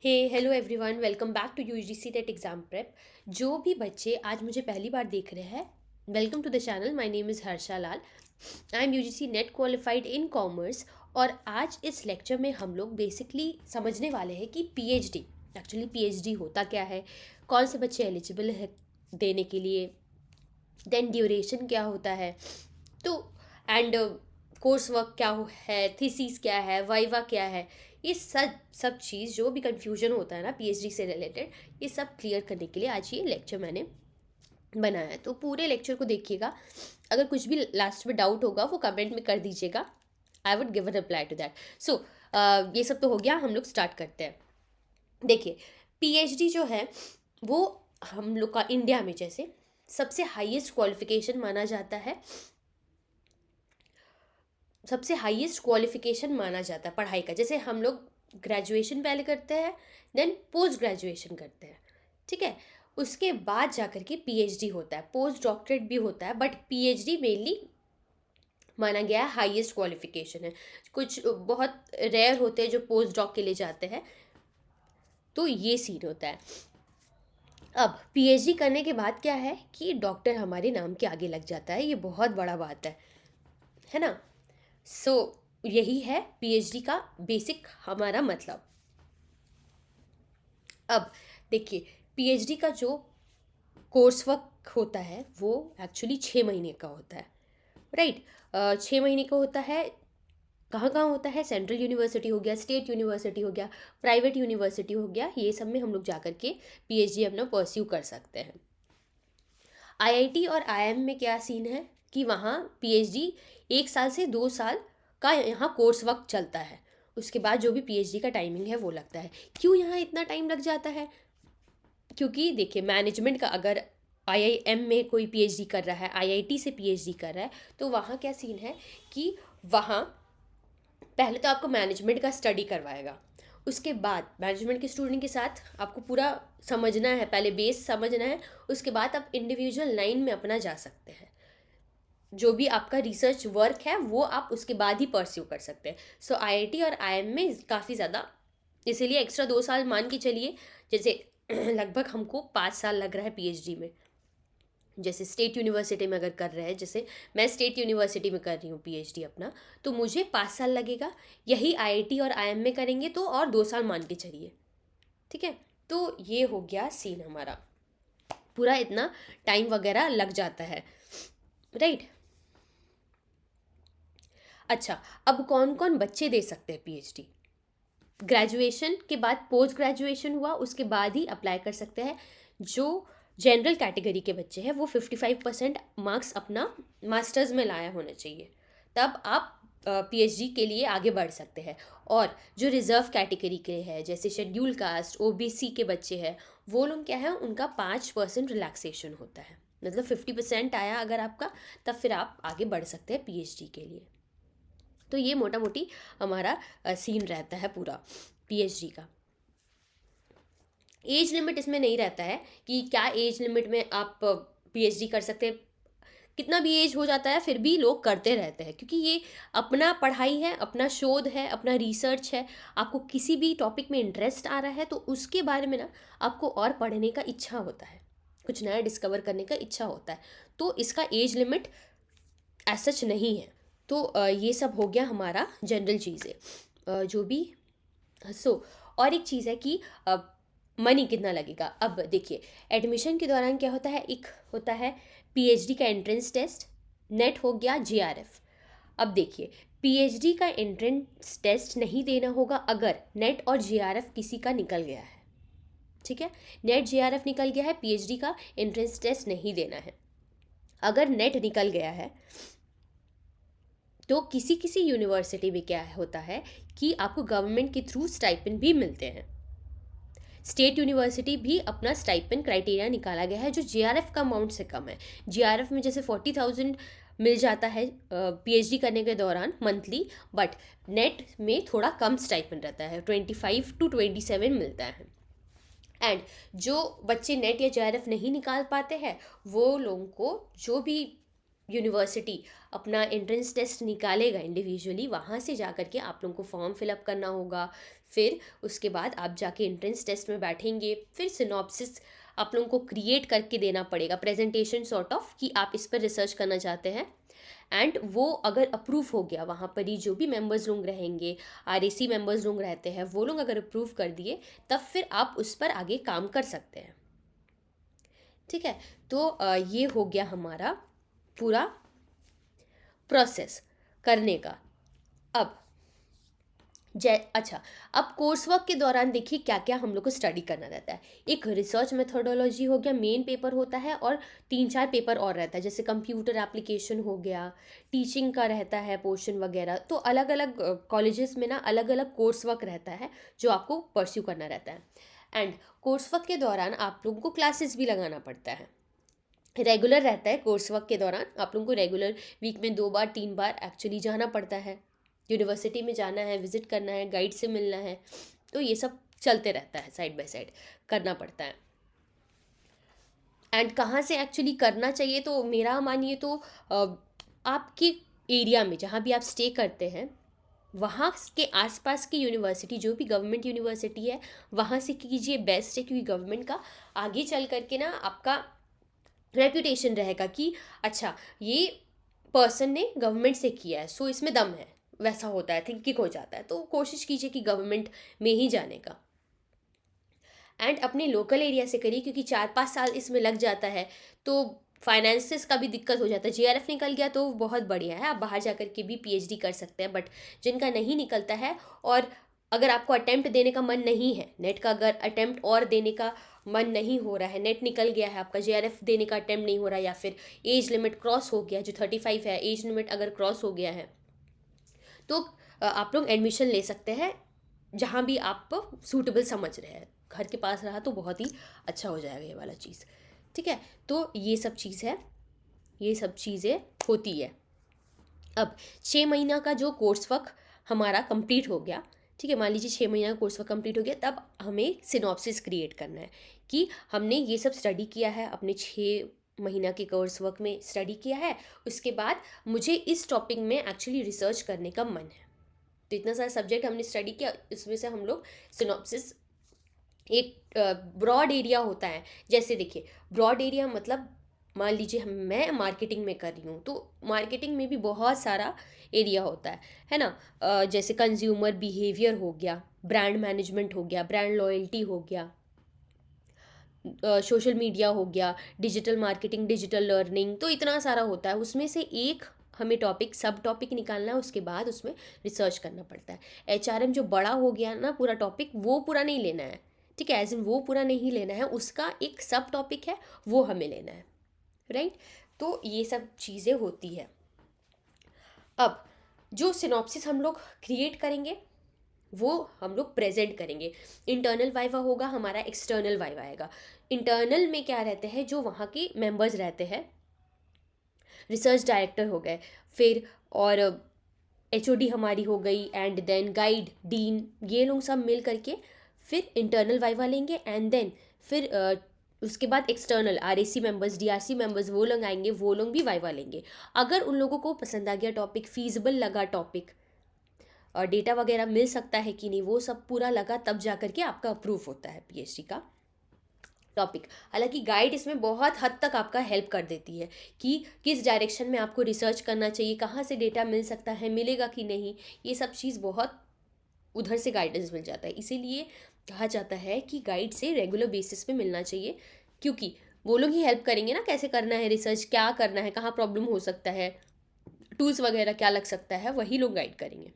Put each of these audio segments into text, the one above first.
Hey hello everyone, welcome back to UGC TET exam prep. जो भी बच्चे आज मुझे पहली बार देख रहे हैं, welcome to the channel. My name is Harsha Lal. I am UGC NET qualified in commerce. और आज इस लेक्चर में हम लोग बेसिकली समझने वाले हैं कि पीएचडी एक्चुअली पीएचडी होता क्या है, कौन से बच्चे एलिजिबल है देने के लिए, देन ड्यूरेशन क्या होता है, तो एंड कोर्स वर्क क्या है, थीसिस क्या है, वाइवा क्या है। ये सब सब चीज़ जो भी कंफ्यूजन होता है ना पीएचडी से रिलेटेड, ये सब क्लियर करने के लिए आज ये लेक्चर मैंने बनाया है। तो पूरे लेक्चर को देखिएगा। अगर कुछ भी लास्ट में डाउट होगा वो कमेंट में कर दीजिएगा। I would give a reply to that. So ये सब तो हो गया, हम लोग स्टार्ट करते हैं। देखिए, पीएचडी जो है वो हम लोग का इंडिया में जैसे सबसे हाईएस्ट क्वालिफिकेशन माना जाता है, सबसे हाईएस्ट क्वालिफिकेशन माना जाता है पढ़ाई का। जैसे हम लोग ग्रेजुएशन पहले करते हैं, देन पोस्ट ग्रेजुएशन करते हैं, ठीक है। उसके बाद जाकर के पीएचडी होता है, पोस्ट डॉक्टरेट भी होता है, बट पीएचडी मेनली माना गया है हाईएस्ट क्वालिफिकेशन है। कुछ बहुत रेयर होते हैं जो पोस्ट डॉक के लिए जाते हैं, तो ये सीन होता है। अब पीएचडी करने के बाद क्या है कि डॉक्टर हमारे नाम के आगे लग जाता है। ये बहुत बड़ा बात है ना। सो यही है पीएचडी का बेसिक हमारा मतलब। अब देखिए, पीएचडी का जो कोर्स वर्क होता है वो एक्चुअली 6 महीने का होता है, राइट। 6 महीने का होता है। कहाँ कहाँ होता है? सेंट्रल यूनिवर्सिटी हो गया, स्टेट यूनिवर्सिटी हो गया, प्राइवेट यूनिवर्सिटी हो गया, ये सब में हम लोग जा कर के पीएचडी अपना परस्यू कर सकते हैं। आईआईटी और आईएम में क्या सीन है कि वहाँ पीएचडी 1 साल से 2 साल का यहाँ कोर्स वर्क चलता है। उसके बाद जो भी पीएचडी का टाइमिंग है वो लगता है। क्यों यहाँ इतना टाइम लग जाता है? क्योंकि देखिए, मैनेजमेंट का अगर आईआईएम में कोई पीएचडी कर रहा है, आईआईटी से पीएचडी कर रहा है, तो वहाँ क्या सीन है कि वहाँ पहले तो आपको मैनेजमेंट का स्टडी करवाएगा। उसके बाद मैनेजमेंट के स्टूडेंट के साथ आपको पूरा समझना है, पहले बेस समझना है। उसके बाद आप इंडिविजुअल लाइन में अपना जा सकते हैं। जो भी आपका रिसर्च वर्क है वो आप उसके बाद ही परस्यू कर सकते हैं। सो आईआईटी और आईएम में काफ़ी ज़्यादा, इसीलिए एक्स्ट्रा 2 साल मान के चलिए। जैसे लगभग हमको 5 साल लग रहा है पीएचडी में। जैसे स्टेट यूनिवर्सिटी में अगर कर रहे हैं, जैसे मैं स्टेट यूनिवर्सिटी में कर रही हूँ पीएचडी अपना, तो मुझे 5 साल लगेगा। यही आईआईटी और आईएम में करेंगे तो और 2 साल मान के चलिए, ठीक है। तो ये हो गया सीन हमारा, पूरा इतना टाइम वगैरह लग जाता है, राइट। अच्छा, अब कौन कौन बच्चे दे सकते हैं पीएचडी? ग्रेजुएशन के बाद पोस्ट ग्रेजुएशन हुआ, उसके बाद ही अप्लाई कर सकते हैं। जो जनरल कैटेगरी के बच्चे हैं वो 55% मार्क्स अपना मास्टर्स में लाया होना चाहिए, तब आप पीएचडी के लिए आगे बढ़ सकते हैं। और जो रिज़र्व कैटेगरी के है, जैसे शेड्यूल कास्ट, ओबीसी के बच्चे हैं, वो लोग क्या है, उनका 5% रिलैक्सेशन होता है। मतलब 50% आया अगर आपका, तब फिर आप आगे बढ़ सकते हैं पीएचडी के लिए। तो ये मोटा मोटी हमारा सीन रहता है पूरा पीएचडी का। एज लिमिट इसमें नहीं रहता है कि क्या एज लिमिट में आप पीएचडी कर सकते हैं। कितना भी एज हो जाता है फिर भी लोग करते रहते हैं, क्योंकि ये अपना पढ़ाई है, अपना शोध है, अपना रिसर्च है। आपको किसी भी टॉपिक में इंटरेस्ट आ रहा है तो उसके बारे में ना आपको और पढ़ने का इच्छा होता है, कुछ नया डिस्कवर करने का इच्छा होता है। तो इसका एज लिमिट एज सच नहीं है। तो ये सब हो गया हमारा जनरल चीज़ें जो भी। सो और एक चीज़ है कि मनी कितना लगेगा। अब देखिए, एडमिशन के दौरान क्या होता है, एक होता है पीएचडी का एंट्रेंस टेस्ट, नेट हो गया, जेआरएफ। अब देखिए, पीएचडी का एंट्रेंस टेस्ट नहीं देना होगा अगर नेट और जेआरएफ किसी का निकल गया है, ठीक है। नेट जेआरएफ निकल गया है, पीएचडी का एंट्रेंस टेस्ट नहीं देना है। अगर नेट निकल गया है तो किसी किसी यूनिवर्सिटी में क्या होता है कि आपको गवर्नमेंट के थ्रू स्टाइपेंड भी मिलते हैं। स्टेट यूनिवर्सिटी भी अपना स्टाइपेंड क्राइटेरिया निकाला गया है जो जेआरएफ का अमाउंट से कम है। जेआरएफ में जैसे 40,000 मिल जाता है पीएचडी करने के दौरान मंथली, बट नेट में थोड़ा कम स्टाइपेंड रहता है, 25 to 27 मिलता है। एंड जो बच्चे नेट या जेआरएफ नहीं निकाल पाते हैं वो लोगों को जो भी यूनिवर्सिटी अपना एंट्रेंस टेस्ट निकालेगा इंडिविजुअली, वहाँ से जा कर के आप लोगों को फॉर्म फिलअप करना होगा, फिर उसके बाद आप जाके एंट्रेंस टेस्ट में बैठेंगे, फिर सिनॉप्सिस आप लोगों को क्रिएट करके देना पड़ेगा, प्रेजेंटेशन सॉर्ट ऑफ, कि आप इस पर रिसर्च करना चाहते हैं। एंड वो अगर अप्रूव हो गया, वहाँ पर ही जो भी मेंबर्स लोग रहेंगे, आरएसी मेंबर्स लोग रहते हैं, वो लोग अगर अप्रूव कर दिए तब फिर आप उस पर आगे काम कर सकते हैं। ठीक है, तो ये हो गया हमारा पूरा प्रोसेस करने का। अब अच्छा, अब कोर्स वर्क के दौरान देखिए क्या क्या हम लोग को स्टडी करना रहता है। एक रिसर्च मेथोडोलॉजी हो गया, मेन पेपर होता है, और 3-4 पेपर और रहता है, जैसे कंप्यूटर एप्लीकेशन हो गया, टीचिंग का रहता है पोर्शन वगैरह। तो अलग अलग कॉलेजेस में ना अलग अलग कोर्स वर्क रहता है जो आपको परस्यू करना रहता है। एंड कोर्स वर्क के दौरान आप लोगों को क्लासेस भी लगाना पड़ता है, रेगुलर रहता है। कोर्स वर्क के दौरान आप लोगों को रेगुलर वीक में 2 बार 3 बार एक्चुअली जाना पड़ता है, यूनिवर्सिटी में जाना है, विजिट करना है, गाइड से मिलना है। तो ये सब चलते रहता है, साइड बाय साइड करना पड़ता है। एंड कहाँ से एक्चुअली करना चाहिए, तो मेरा मानिए तो आपके एरिया में जहाँ भी आप स्टे करते हैं वहाँ के आसपास की यूनिवर्सिटी, जो भी गवर्नमेंट यूनिवर्सिटी है, वहाँ से कीजिए, बेस्ट है। क्योंकि गवर्नमेंट का आगे चल करके ना आपका रेपुटेशन रहेगा कि अच्छा ये पर्सन ने गवर्नमेंट से किया है, सो इसमें दम है, वैसा होता है, थिंकिंग हो जाता है। तो कोशिश कीजिए कि गवर्नमेंट में ही जाने का। एंड अपने लोकल एरिया से करिए, क्योंकि 4-5 साल इसमें लग जाता है तो फाइनेंसिस का भी दिक्कत हो जाता है। जेआरएफ निकल गया तो बहुत बढ़िया है, आप बाहर जा कर के भी पीएचडी कर सकते हैं। बट जिनका नहीं निकलता है, और अगर आपको अटेम्प्ट देने का मन नहीं है, नेट का अगर अटेम्प्ट और देने का मन नहीं हो रहा है, नेट निकल गया है आपका, जेआरएफ देने का अटेम्प्ट नहीं हो रहा है, या फिर एज लिमिट क्रॉस हो गया, जो 35 है एज लिमिट अगर क्रॉस हो गया है, तो आप लोग एडमिशन ले सकते हैं जहाँ भी आप सूटेबल समझ रहे हैं। घर के पास रहा तो बहुत ही अच्छा हो जाएगा ये वाला चीज़। ठीक है, तो ये सब चीज़ है, ये सब चीज़ें होती है। अब 6 महीना का जो कोर्स वर्क हमारा कंप्लीट हो गया, ठीक है, मान लीजिए 6 महीना का कोर्स वर्क कंप्लीट हो गया, तब हमें सिनॉप्सिस क्रिएट करना है कि हमने ये सब स्टडी किया है, अपने 6 महीना के कोर्स वर्क में स्टडी किया है, उसके बाद मुझे इस टॉपिक में एक्चुअली रिसर्च करने का मन है। तो इतना सारा सब्जेक्ट हमने स्टडी किया, इसमें से हम लोग सिनॉप्सिस, एक ब्रॉड एरिया होता है। जैसे देखिए, ब्रॉड एरिया मतलब मान लीजिए मैं मार्केटिंग में कर रही हूँ, तो मार्केटिंग में भी बहुत सारा एरिया होता है ना। जैसे कंज्यूमर बिहेवियर हो गया, ब्रांड मैनेजमेंट हो गया, ब्रांड लॉयल्टी हो गया, सोशल मीडिया हो गया, डिजिटल मार्केटिंग, डिजिटल लर्निंग, तो इतना सारा होता है। उसमें से एक हमें टॉपिक, सब टॉपिक निकालना है, उसके बाद उसमें रिसर्च करना पड़ता है। एचआरएम जो बड़ा हो गया ना पूरा टॉपिक, वो पूरा नहीं लेना है, ठीक है, एज इन वो पूरा नहीं लेना है, उसका एक सब टॉपिक है, वो हमें लेना है, राइट। तो ये सब चीज़ें होती है। अब जो सिनॉप्सिस हम लोग क्रिएट करेंगे वो हम लोग प्रेजेंट करेंगे। इंटरनल वाइवा होगा हमारा, एक्सटर्नल वाइवा आएगा। इंटरनल में क्या रहते हैं, जो वहाँ के मेंबर्स रहते हैं, रिसर्च डायरेक्टर हो गए, फिर और एचओडी हमारी हो गई, एंड देन गाइड, डीन, ये लोग सब मिल करके फिर इंटरनल वाइवा लेंगे। एंड देन फिर उसके बाद external RAC members, DRC members, वो लोग आएंगे, वो लोग भी वाइवा लेंगे। अगर उन लोगों को पसंद आ गया टॉपिक, फीजिबल लगा टॉपिक, और डेटा वगैरह मिल सकता है कि नहीं, वो सब पूरा लगा, तब जा करके आपका अप्रूव होता है पीएचडी का टॉपिक। हालांकि गाइड इसमें बहुत हद तक आपका हेल्प कर देती है कि किस डायरेक्शन में आपको रिसर्च करना चाहिए, कहाँ से डेटा मिल सकता है, मिलेगा कि नहीं, ये सब चीज़ बहुत उधर से गाइडेंस मिल जाता है। इसीलिए कहा जाता है कि गाइड से रेगुलर बेसिस पे मिलना चाहिए, क्योंकि वो लोग ही हेल्प करेंगे ना, कैसे करना है रिसर्च, क्या करना है, कहाँ प्रॉब्लम हो सकता है, टूल्स वगैरह क्या लग सकता है, वही लोग गाइड करेंगे।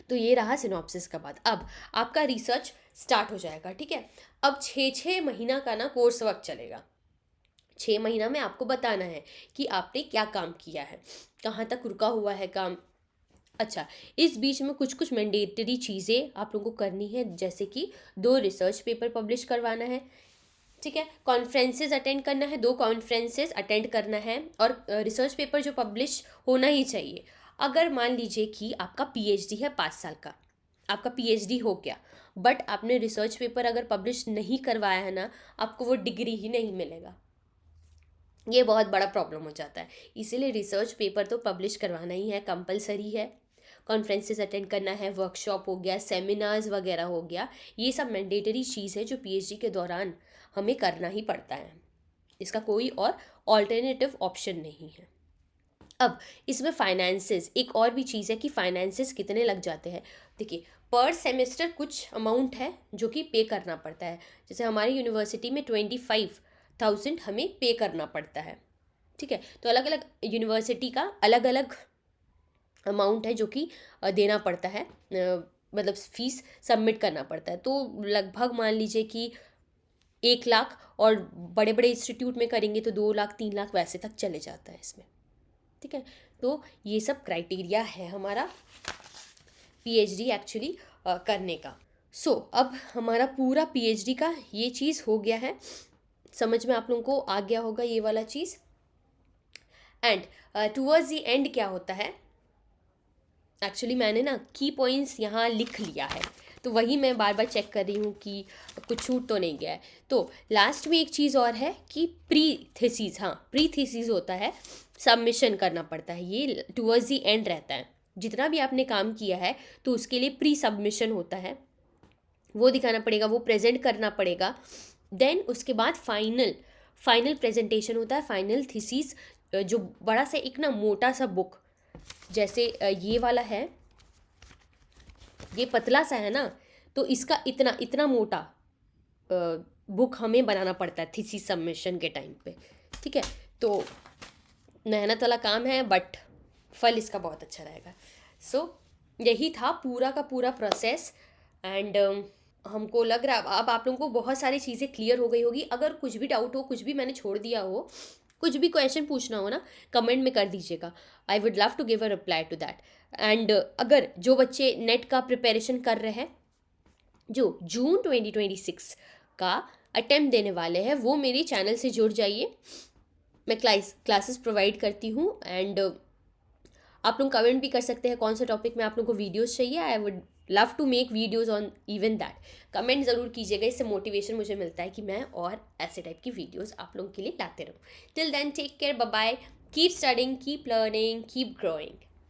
तो ये रहा सिनॉप्सिस का बात। अब आपका रिसर्च स्टार्ट हो जाएगा, ठीक है। अब 6-6 महीना का ना कोर्स वर्क चलेगा। 6 महीना में आपको बताना है कि आपने क्या काम किया है, कहाँ तक रुका हुआ है काम। अच्छा, इस बीच में कुछ कुछ मैंडेटरी चीज़ें आप लोगों को करनी है, जैसे कि 2 रिसर्च पेपर पब्लिश करवाना है, ठीक है, कॉन्फ्रेंसेज अटेंड करना है, 2 कॉन्फ्रेंसेज अटेंड करना है, और रिसर्च पेपर जो पब्लिश होना ही चाहिए। अगर मान लीजिए कि आपका पीएचडी है 5 साल का, आपका पीएचडी हो गया, बट आपने रिसर्च पेपर अगर पब्लिश नहीं करवाया है ना, आपको वो डिग्री ही नहीं मिलेगा। ये बहुत बड़ा प्रॉब्लम हो जाता है। इसीलिए रिसर्च पेपर तो पब्लिश करवाना ही है, कंपलसरी है। कॉन्फ्रेंसेस अटेंड करना है, वर्कशॉप हो गया, सेमिनार्स वगैरह हो गया, ये सब मैंडेटरी चीज़ है जो पीएचडी के दौरान हमें करना ही पड़ता है। इसका कोई और ऑल्टरनेटिव ऑप्शन नहीं है। अब इसमें फाइनेंसेस, एक और भी चीज़ है कि फाइनेंसेस कितने लग जाते हैं। देखिए, पर सेमेस्टर कुछ अमाउंट है जो कि पे करना पड़ता है। जैसे हमारी यूनिवर्सिटी में 25,000 हमें पे करना पड़ता है, ठीक है। तो अलग अलग यूनिवर्सिटी का अलग अलग अमाउंट है जो कि देना पड़ता है, मतलब फीस सबमिट करना पड़ता है। तो लगभग मान लीजिए कि 1 लाख, और बड़े बड़े इंस्टीट्यूट में करेंगे तो 2 लाख 3 लाख वैसे तक चले जाता है इसमें, ठीक है। तो ये सब क्राइटेरिया है हमारा पीएचडी एक्चुअली करने का। सो अब हमारा पूरा पीएचडी का ये चीज़ हो गया है, समझ में आप लोगों को आ गया होगा ये वाला चीज़। एंड टूवर्ड्स द एंड क्या होता है, एक्चुअली मैंने ना की पॉइंट्स यहाँ लिख लिया है, तो वही मैं बार बार चेक कर रही हूँ कि कुछ छूट तो नहीं गया है। तो लास्ट में एक चीज़ और है कि प्री थीसिस, हाँ प्री थीसिस होता है, सबमिशन करना पड़ता है, ये टूवर्ड्स दी एंड रहता है। जितना भी आपने काम किया है तो उसके लिए प्री सबमिशन होता है, वो दिखाना पड़ेगा, वो प्रेजेंट करना पड़ेगा। देन उसके बाद फाइनल प्रेजेंटेशन होता है, फाइनल थीसिस, जो बड़ा सा एक ना मोटा सा बुक, जैसे ये वाला है, ये पतला सा है ना, तो इसका इतना इतना मोटा बुक हमें बनाना पड़ता है थीसिस सबमिशन के टाइम पे, ठीक है। तो मेहनत वाला काम है, बट फल इसका बहुत अच्छा रहेगा। सो यही था पूरा का पूरा प्रोसेस। एंड हमको लग रहा है अब आप लोगों को बहुत सारी चीज़ें क्लियर हो गई होगी। अगर कुछ भी डाउट हो, कुछ भी मैंने छोड़ दिया हो, कुछ भी क्वेश्चन पूछना हो ना, कमेंट में कर दीजिएगा, I would love to give a reply to that. And अगर जो बच्चे नेट का प्रिपरेशन कर रहे हैं, जो जून 2026 का अटेम्प्ट देने वाले हैं, वो मेरे चैनल से जुड़ जाइए, मैं क्लासेस प्रोवाइड करती हूँ। एंड आप लोग कमेंट भी कर सकते हैं कौन सा टॉपिक में आप लोगों को वीडियोस चाहिए, I would love to make videos on even that. Comment ज़रूर कीजिएगा, इससे मोटिवेशन मुझे मिलता है कि मैं और ऐसे टाइप की वीडियोस आप लोगों के लिए लाते रहूँ। Till then take care, bye bye, keep studying, keep learning, keep growing.